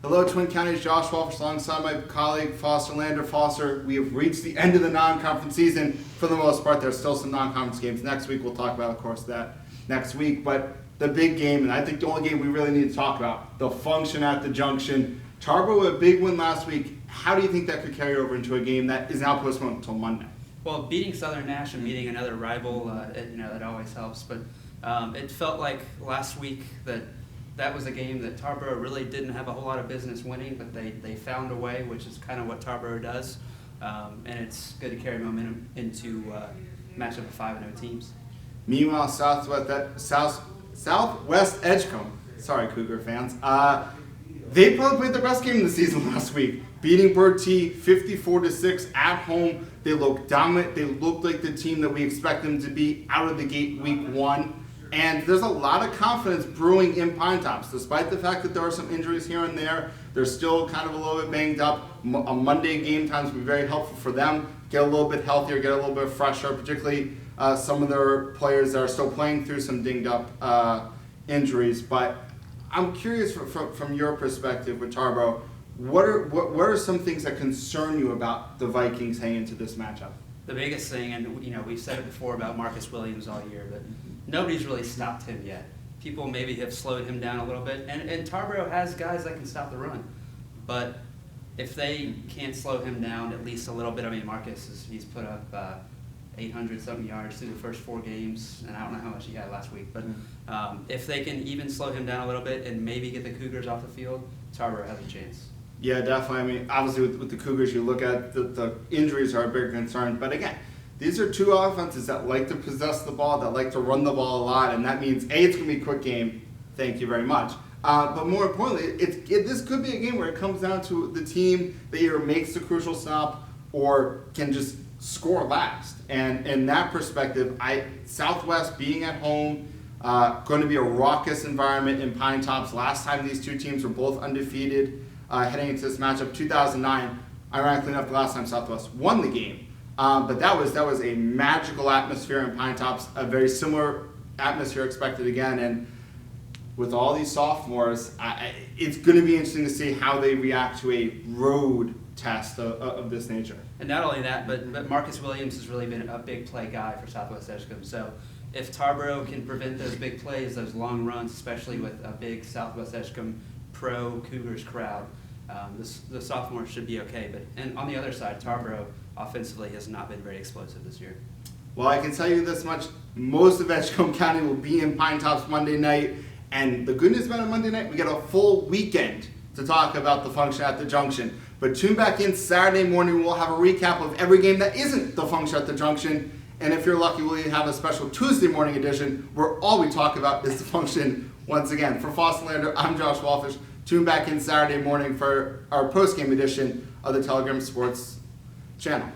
Hello, Twin Counties. Josh Walfish alongside my colleague Foster Lander. Foster, we have reached the end of the non-conference season for the most part. There's still some non-conference games next week. We'll talk about, of course, that next week. But the big game, and I think the only game we really need to talk about, the function at the Junction. Tarboro, a big win last week. How do you think that could carry over into a game that is now postponed until Monday? Well, beating Southern Nash and beating another rival, that always helps. But it felt like last week that was a game that Tarboro really didn't have a whole lot of business winning, but they found a way, which is kind of what Tarboro does. And it's good to carry momentum into matchup of 5-0 teams. Meanwhile, Southwest Edgecombe, sorry Cougar fans, they probably played their best game of the season last week, beating Bertie 54-6 at home. They looked dominant. They looked like the team that we expect them to be out of the gate week one. And there's a lot of confidence brewing in Pine Tops. Despite the fact that there are some injuries here and there, they're still kind of a little bit banged up. A Monday game times will be very helpful for them. Get a little bit healthier, get a little bit fresher, particularly some of their players that are still playing through some dinged up injuries. But I'm curious from your perspective with Tarboro, what are some things that concern you about the Vikings heading into this matchup? The biggest thing, and we've said it before about Marcus Williams all year, but nobody's really stopped him yet. People maybe have slowed him down a little bit, and Tarboro has guys that can stop the run. But if they can't slow him down at least a little bit, I mean, he's put up 800-something yards through the first 4 games, and I don't know how much he had last week. But if they can even slow him down a little bit and maybe get the Cougars off the field, Tarboro has a chance. Yeah, definitely. I mean, obviously with the Cougars, you look at the injuries are a big concern. But again, these are two offenses that like to possess the ball, that like to run the ball a lot, and that means, A, it's going to be a quick game. Thank you very much. But more importantly, this could be a game where it comes down to the team that either makes the crucial stop or can just score last. And in that perspective, Southwest being at home, going to be a raucous environment in Pine Tops. Last time these two teams were both undefeated heading into this matchup, 2009. Ironically enough, the last time Southwest won the game. But that was a magical atmosphere in Pine Tops, a very similar atmosphere expected again. And with all these sophomores, it's going to be interesting to see how they react to a road test of this nature. And not only that, but Marcus Williams has really been a big play guy for Southwest Edgecombe. So if Tarboro can prevent those big plays, those long runs, especially with a big Southwest Edgecombe pro Cougars crowd, the sophomores should be okay. And on the other side, Tarboro offensively has not been very explosive this year. Well, I can tell you this much. Most of Edgecombe County will be in Pine Tops Monday night. And the good news about a Monday night, we get a full weekend to talk about the function at the Junction. But tune back in Saturday morning. We'll have a recap of every game that isn't the function at the Junction. And if you're lucky, we'll even have a special Tuesday morning edition where all we talk about is the function once again. For Foster Lander, I'm Josh Walfish. Tune back in Saturday morning for our post-game edition of the Telegram Sports channel.